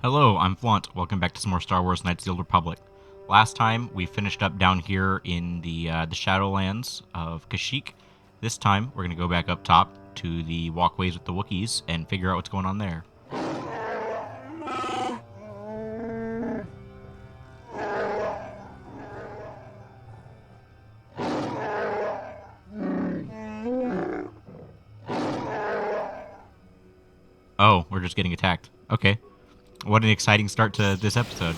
Hello, I'm Flaunt. Welcome back to some more Star Wars Knights of the Old Republic. Last time, we finished up down here in the Shadowlands of Kashyyyk. This time, we're going to go back up top to the walkways with the Wookiees and figure out what's going on there. Oh, we're just getting attacked. Okay. What an exciting start to this episode.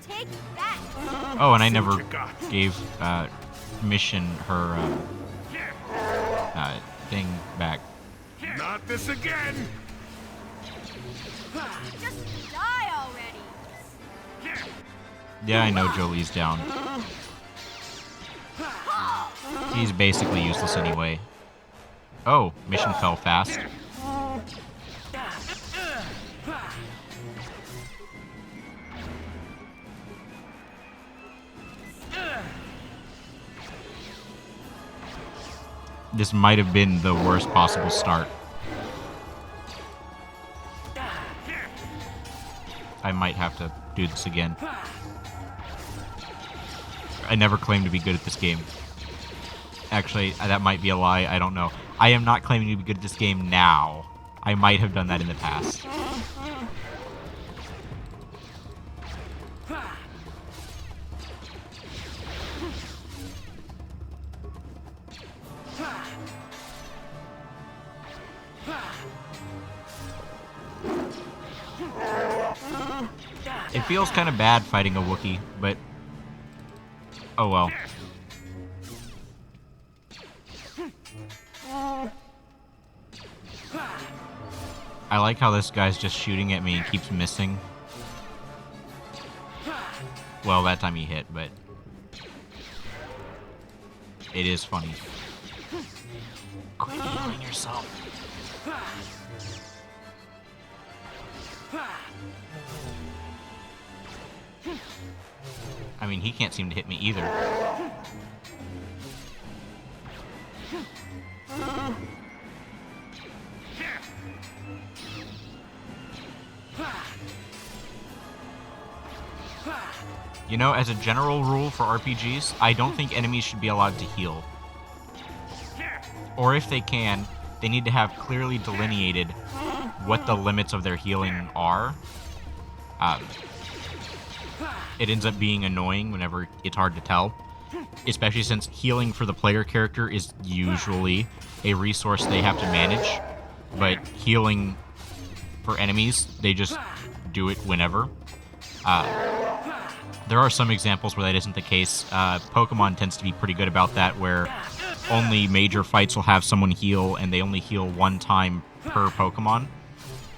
Take that. Oh, and I never gave Mission her thing back. Not this again! Just die already. Yeah, I know Jolie's down. He's basically useless anyway. Oh, Mission fell fast. This might have been the worst possible start. I might have to do this again. I never claimed to be good at this game. Actually, that might be a lie. I don't know. I am not claiming to be good at this game now. I might have done that in the past. It feels kind of bad fighting a Wookiee, but oh well. I like how this guy's just shooting at me and keeps missing. Well, that time he hit, but it is funny. Quit healing yourself. I mean, he can't seem to hit me either. You know, as a general rule for RPGs, I don't think enemies should be allowed to heal. Or if they can, they need to have clearly delineated what the limits of their healing are. It ends up being annoying whenever it's hard to tell, especially since healing for the player character is usually a resource they have to manage, but healing for enemies, they just do it whenever. There are some examples where that isn't the case. Pokemon tends to be pretty good about that, where only major fights will have someone heal, and they only heal one time per Pokemon.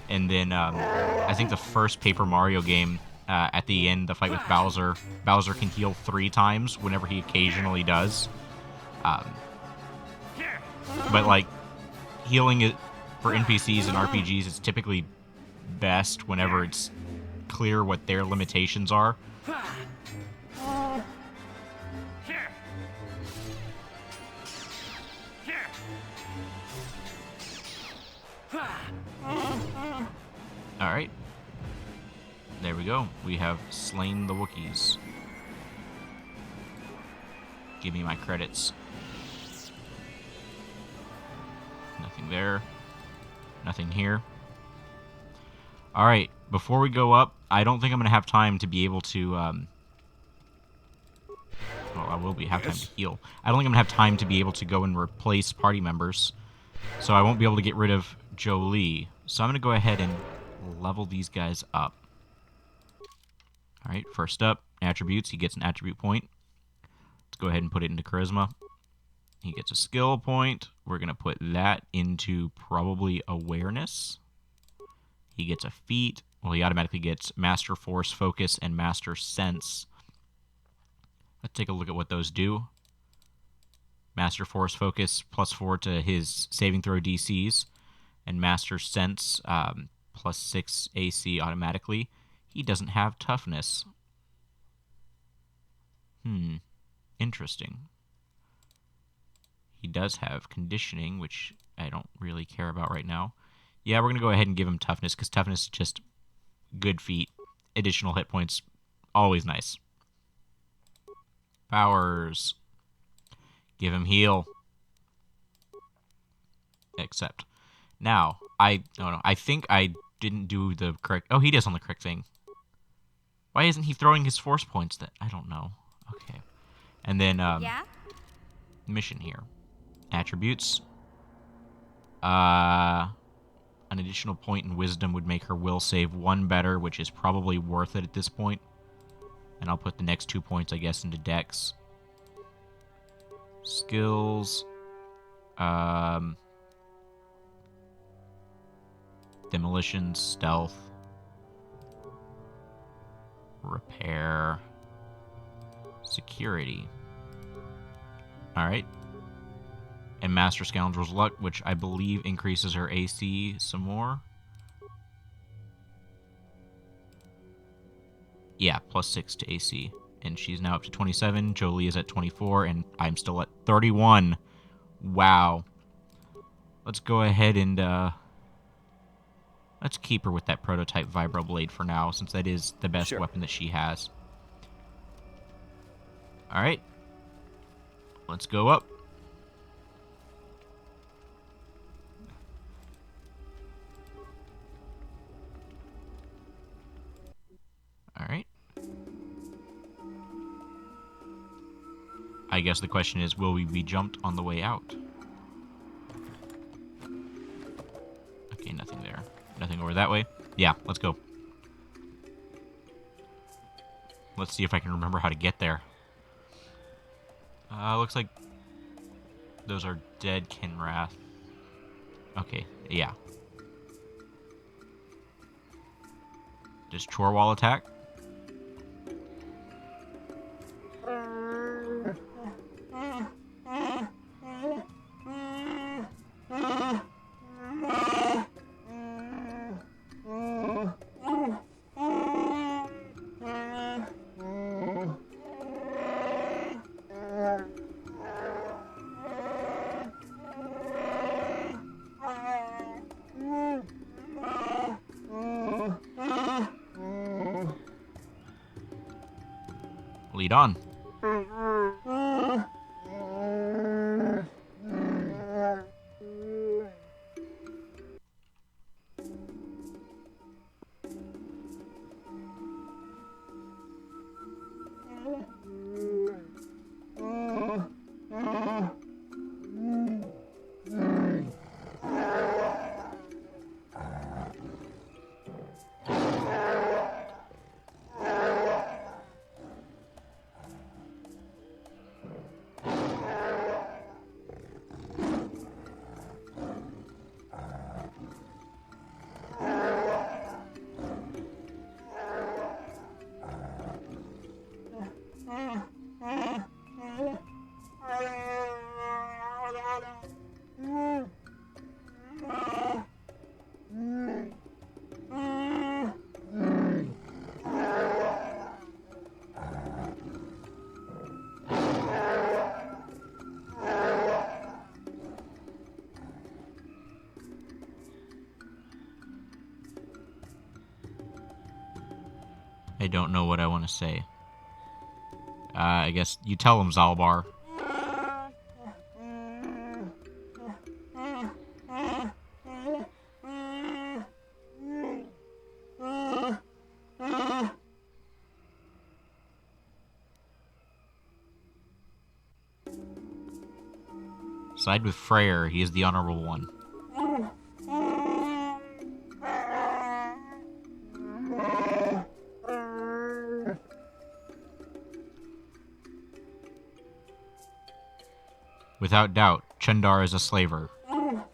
And then I think the first Paper Mario game, at the end, the fight with Bowser, Bowser can heal 3 times whenever he occasionally does. But like, healing it for NPCs and RPGs is typically best whenever it's clear what their limitations are. Alright. There we go. We have slain the Wookiees. Give me my credits. Nothing there. Nothing here. Alright, before we go up, I don't think I'm going to have time to be able to, well, I will have time to heal. I don't think I'm going to have time to be able to go and replace party members, so I won't be able to get rid of Jolie. So I'm going to go ahead and level these guys up. Alright, first up, attributes. He gets an attribute point. Let's go ahead and put it into charisma. He gets a skill point. We're going to put that into probably awareness. He gets a feat. Well, he automatically gets Master Force, Focus, and Master Sense. Let's take a look at what those do. Master Force, Focus, +4 to his saving throw DCs. And Master Sense, +6 AC automatically. He doesn't have Toughness. Interesting. He does have Conditioning, which I don't really care about right now. Yeah, we're going to go ahead and give him toughness, because toughness is just good feat. Additional hit points, always nice. Powers. Give him heal. Accept. Now, I think I didn't do the correct... Oh, he does on the correct thing. Why isn't he throwing his force points? That I don't know. Okay. And then, Yeah? mission here. Attributes. An additional point in wisdom would make her will save 1 better, which is probably worth it at this point. And I'll put the next 2 points, I guess, into dex. Skills. Demolition, stealth. Repair. Security. Alright. And Master Scoundrel's Luck, which I believe increases her AC some more. Yeah, +6 to AC. And she's now up to 27. Jolie is at 24, and I'm still at 31. Wow. Let's go ahead and, let's keep her with that prototype Vibroblade for now, since that is the best weapon that she has. Alright. Let's go up. Alright. I guess the question is, will we be jumped on the way out? Okay, nothing there. Nothing over that way. Yeah, let's go. Let's see if I can remember how to get there. Looks like those are dead Kinrath. Okay, yeah. Does Chorwall attack? Lead on. I don't know what I want to say. I guess you tell him, Zalbar. Side with Freyr, he is the honorable one. Without doubt, Chuundar is a slaver. Woohoo!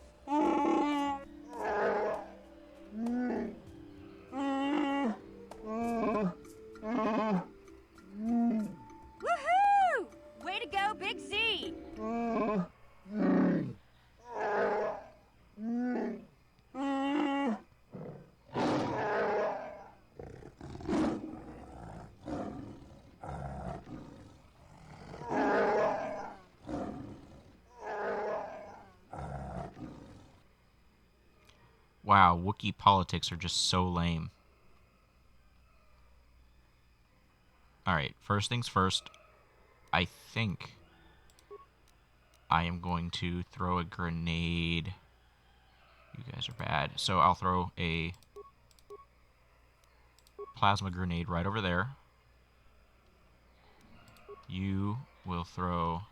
Way to go, Big Z! Wow, Wookiee politics are just so lame. Alright, first things first. I think I am going to throw a grenade. You guys are bad. So I'll throw a plasma grenade right over there. You will throw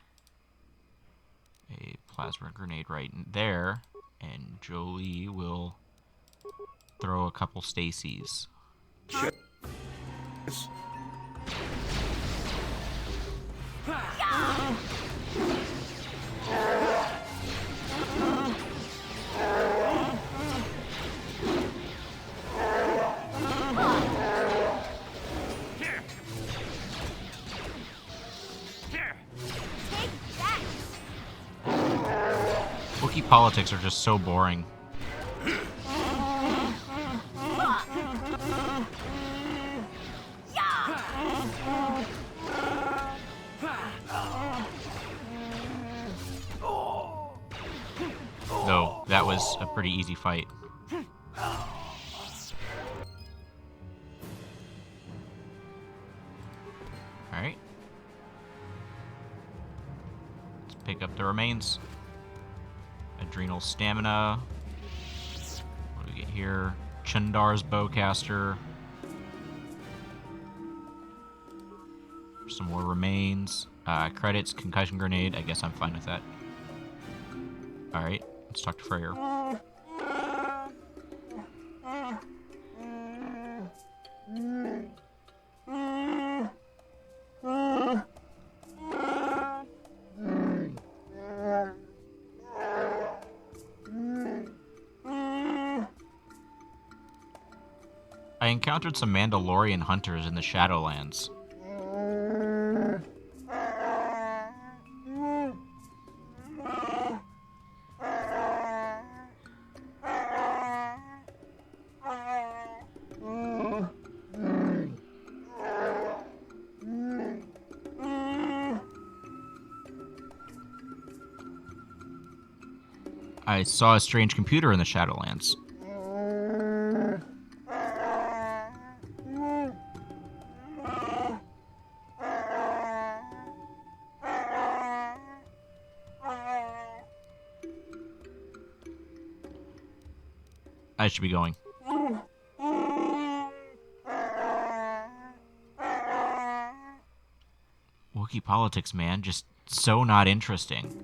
a plasma grenade right in there. And Jolie will throw a couple Stacy's. Shit. Wookiee politics are just so boring. Though, that was a pretty easy fight. Alright. Let's pick up the remains. Adrenal stamina. What do we get here? Chuundar's bowcaster. Some more remains. Credits, concussion grenade. I guess I'm fine with that. Alright, let's talk to Freyr. I encountered some Mandalorian hunters in the Shadowlands. I saw a strange computer in the Shadowlands. I should be going. Wookiee politics, man. Just so not interesting.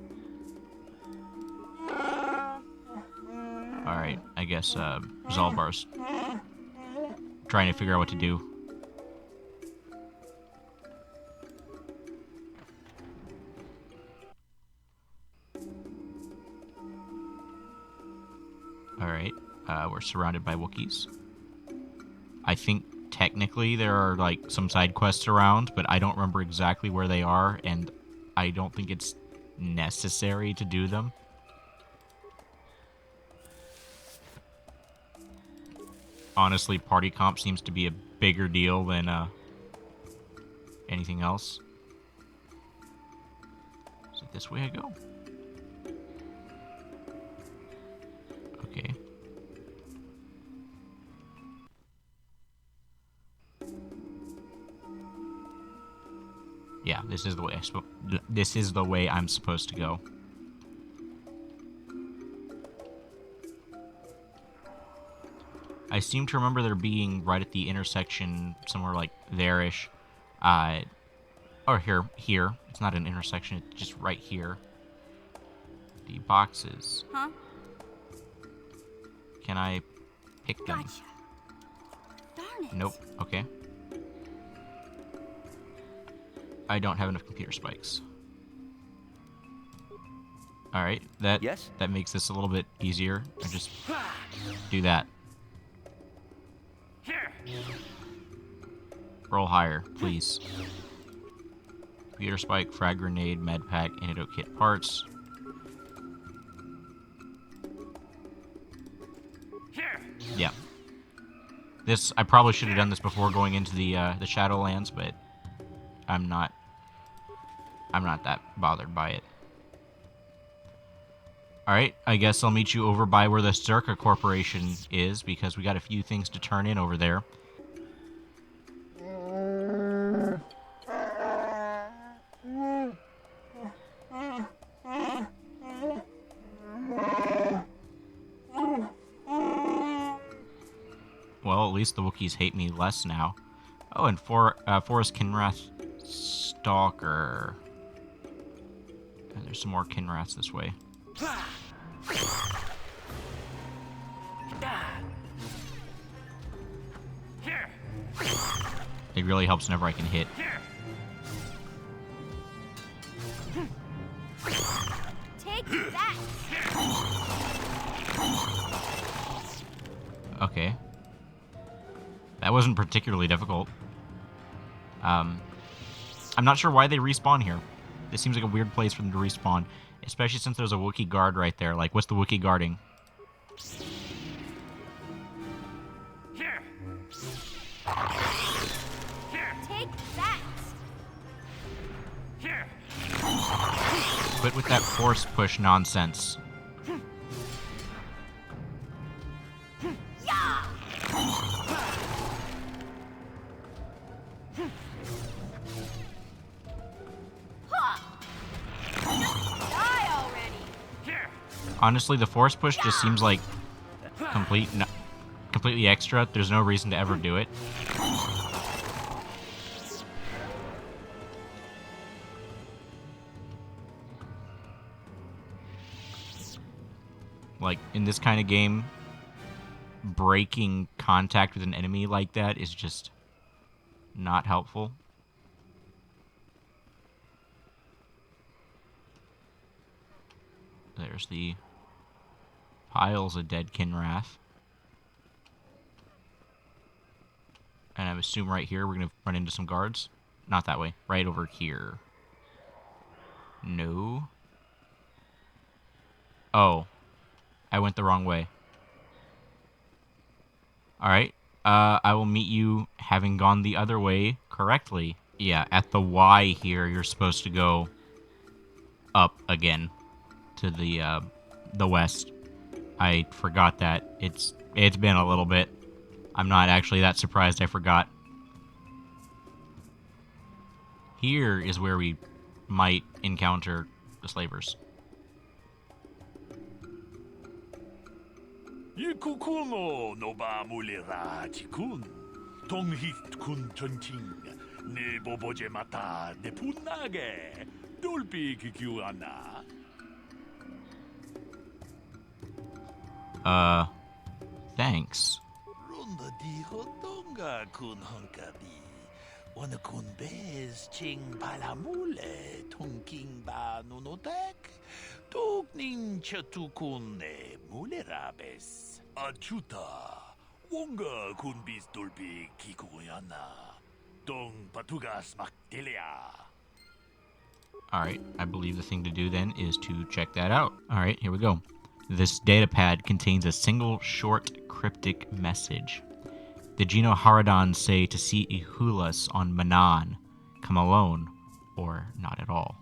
Alright, I guess, Zalbar's trying to figure out what to do. Alright, we're surrounded by Wookiees. I think technically there are, like, some side quests around, but I don't remember exactly where they are, and I don't think it's necessary to do them. Honestly, party comp seems to be a bigger deal than anything else. Is it this way I go? Okay. Yeah, this is the way this is the way I'm supposed to go. I seem to remember there being right at the intersection, somewhere like there-ish. Or here. It's not an intersection, it's just right here. The boxes. Huh? Can I pick them? Gotcha. Darn it. Nope. Okay. I don't have enough computer spikes. Alright, that makes this a little bit easier. I just do that. Roll higher, please. Computer spike, frag grenade, med pack, antidote kit parts. Yeah. This, I probably should have done this before going into the Shadowlands, but I'm not that bothered by it. Alright, I guess I'll meet you over by where the Circa Corporation is, because we got a few things to turn in over there. Well, at least the Wookiees hate me less now. Oh, and Forrest Kinrath Stalker. And there's some more Kinraths this way. It really helps whenever I can hit. Take that! Okay. That wasn't particularly difficult. I'm not sure why they respawn here. This seems like a weird place for them to respawn. Especially since there's a Wookiee guard right there. Like, what's the Wookiee guarding? Take that! Quit with that force push nonsense. Honestly, the force push just seems like completely extra. There's no reason to ever do it. Like, in this kind of game, breaking contact with an enemy like that is just not helpful. There's the piles of dead Kinrath. And I assume right here we're going to run into some guards. Not that way. Right over here. No. Oh. I went the wrong way. Alright. I will meet you having gone the other way correctly. Yeah, at the Y here, you're supposed to go up again to the west. I forgot that. It's been a little bit. I'm not actually that surprised I forgot. Here is where we might encounter the slavers. Ikukuno noba mulira tikun. Tonghit kun chunching. Ne boboje mata de punage. Dulpi kikiwana. Thanks. Runda di hotonga kun hunkabi. Wana kun bez ching palamule tunking ba nunotek. Tukning chatukun ne mulerabes. Achuta. Wonga kun bis dulpi kikuyana. Dong patugas makdelia. Alright, I believe the thing to do then is to check that out. Alright, here we go. This datapad contains a single short cryptic message. The Geno Haradans say to see Ihulas on Manan. Come alone, or not at all.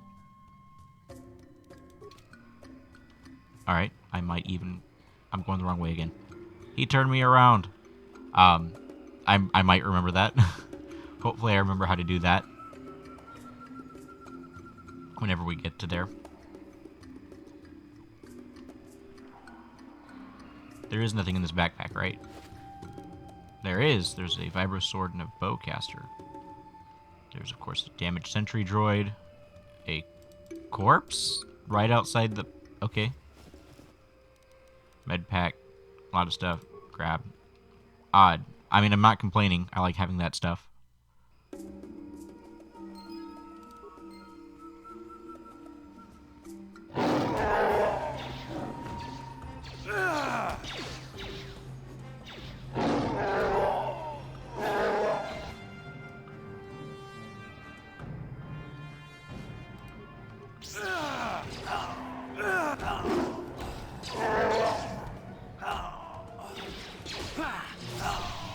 Alright, I'm going the wrong way again. He turned me around. I might remember that. Hopefully I remember how to do that whenever we get to there. There is nothing in this backpack, right? There is. There's a vibro sword and a bowcaster. There's, of course, a damaged sentry droid. A corpse right outside the... Okay. Med pack. A lot of stuff. Grab. Odd. I mean, I'm not complaining. I like having that stuff.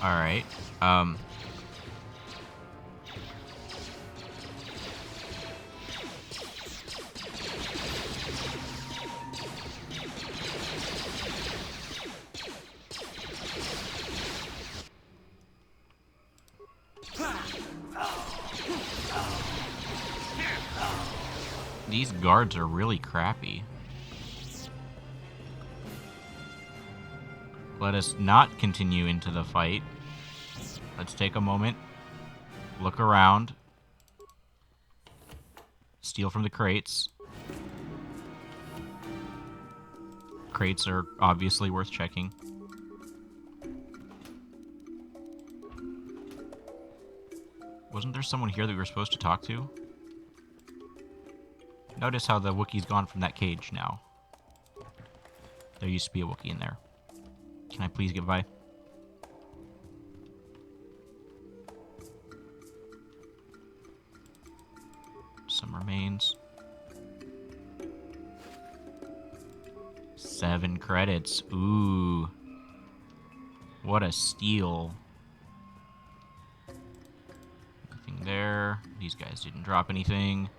Alright, These guards are really crappy. Let us not continue into the fight. Let's take a moment. Look around. Steal from the crates. Crates are obviously worth checking. Wasn't there someone here that we were supposed to talk to? Notice how the Wookiee's gone from that cage now. There used to be a Wookiee in there. Can I please get by? Some remains. 7 credits. Ooh. What a steal. Nothing there. These guys didn't drop anything.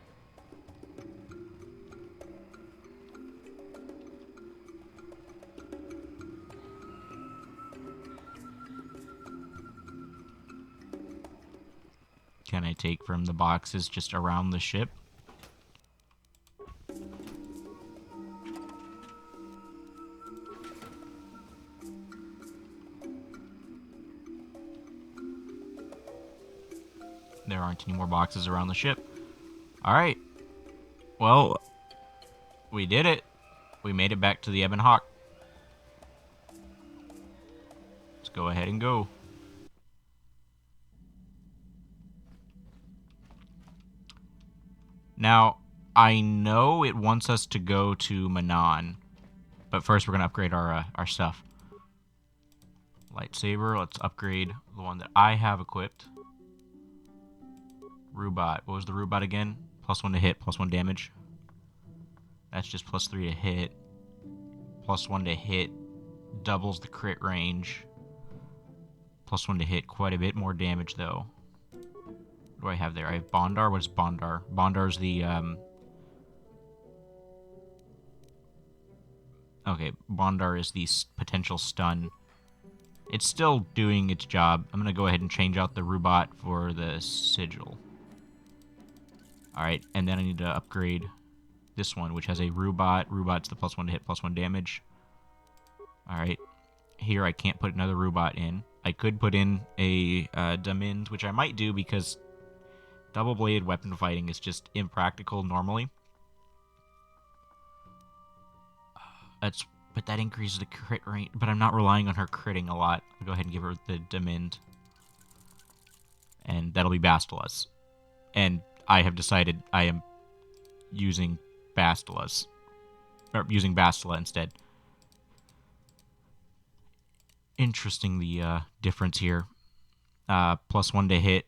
Can I take from the boxes just around the ship? There aren't any more boxes around the ship. Alright. Well, we did it. We made it back to the Ebon Hawk. Let's go ahead and go. Now, I know it wants us to go to Manon, but first we're going to upgrade our stuff. Lightsaber, let's upgrade the one that I have equipped. Rubot, what was the Rubot again? +1 to hit, +1 damage. That's just +3 to hit. +1 to hit doubles the crit range. +1 to hit, quite a bit more damage though. What do I have there? I have Bondar. What is Bondar? Bondar's the, okay, Bondar is the potential stun. It's still doing its job. I'm going to go ahead and change out the Rubot for the Sigil. Alright, and then I need to upgrade this one, which has a Rubot. Rubot's the +1 to hit, +1 damage. Alright, here I can't put another Rubot in. I could put in a Damind, which I might do because double-bladed weapon fighting is just impractical normally. But that increases the crit rate, but I'm not relying on her critting a lot. I'll go ahead and give her the Damind. And that'll be Bastilas. And I have decided I am using Bastilas. Or using Bastila instead. Interesting, the difference here. +1 to hit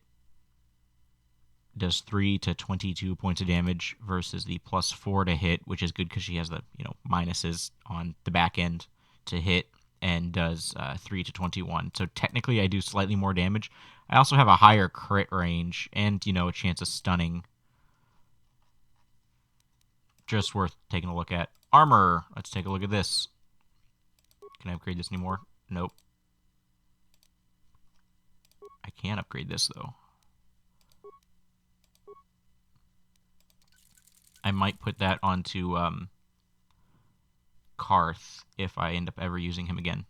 does 3 to 22 points of damage versus the +4 to hit, which is good because she has the, minuses on the back end to hit, and does 3 to 21. So technically I do slightly more damage. I also have a higher crit range and, a chance of stunning. Just worth taking a look at. Armor. Let's take a look at this. Can I upgrade this anymore? Nope. I can upgrade this, though. I might put that onto Karth if I end up ever using him again.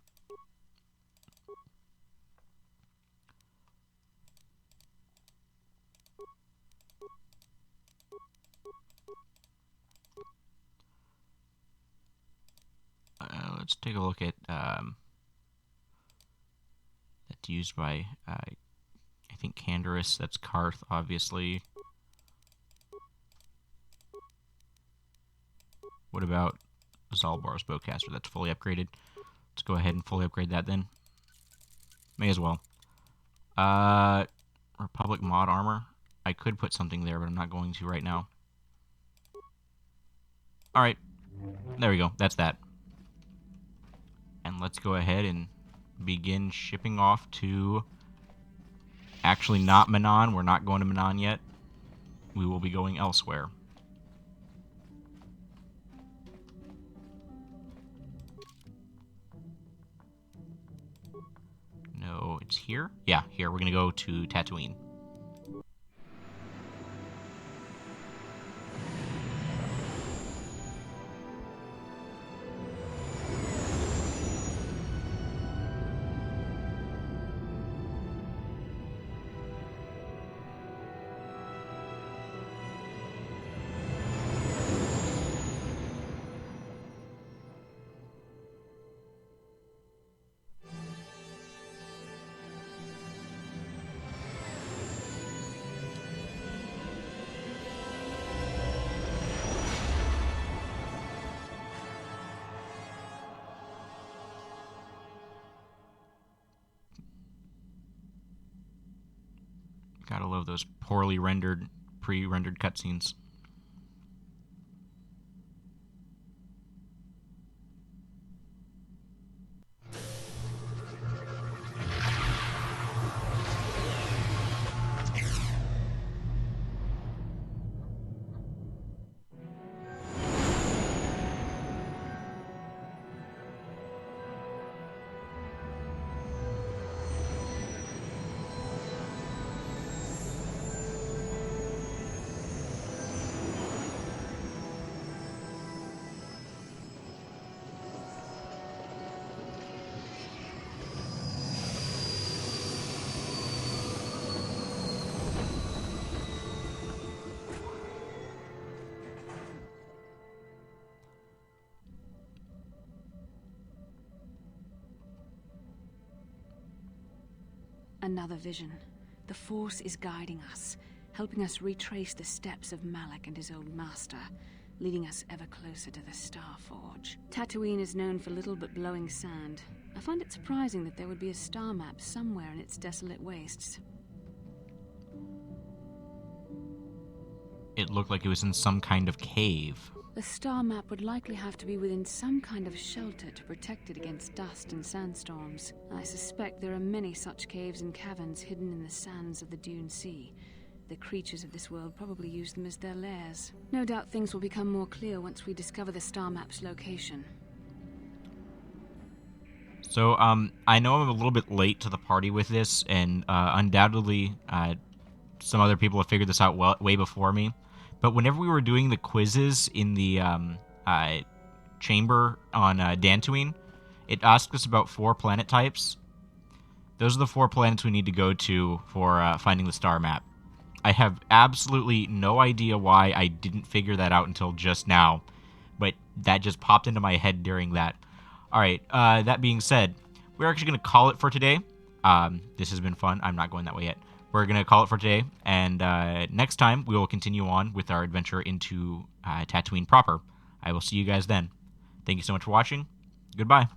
Let's take a look at that's used by I think Canderous. That's Karth, obviously. What about Zalbar's Bowcaster? That's fully upgraded. Let's go ahead and fully upgrade that then. May as well. Republic Mod Armor. I could put something there, but I'm not going to right now. Alright. There we go. That's that. And let's go ahead and begin shipping off to... Actually, not Manon. We're not going to Manon yet. We will be going elsewhere. No, it's here? Yeah, here. We're going to go to Tatooine. Gotta love those poorly rendered, pre-rendered cutscenes. Another vision. The Force is guiding us, helping us retrace the steps of Malak and his old master, leading us ever closer to the Star Forge. Tatooine is known for little but blowing sand. I find it surprising that there would be a star map somewhere in its desolate wastes. It looked like it was in some kind of cave. The star map would likely have to be within some kind of shelter to protect it against dust and sandstorms. I suspect there are many such caves and caverns hidden in the sands of the Dune Sea. The creatures of this world probably use them as their lairs. No doubt things will become more clear once we discover the star map's location. So, I know I'm a little bit late to the party with this, and undoubtedly some other people have figured this out way before me. But whenever we were doing the quizzes in the chamber on Dantooine, it asked us about 4 planet types. Those are the 4 planets we need to go to for finding the star map. I have absolutely no idea why I didn't figure that out until just now, but that just popped into my head during that. Alright, that being said, we're actually going to call it for today. This has been fun. I'm not going that way yet. We're going to call it for today, and next time we will continue on with our adventure into Tatooine proper. I will see you guys then. Thank you so much for watching. Goodbye.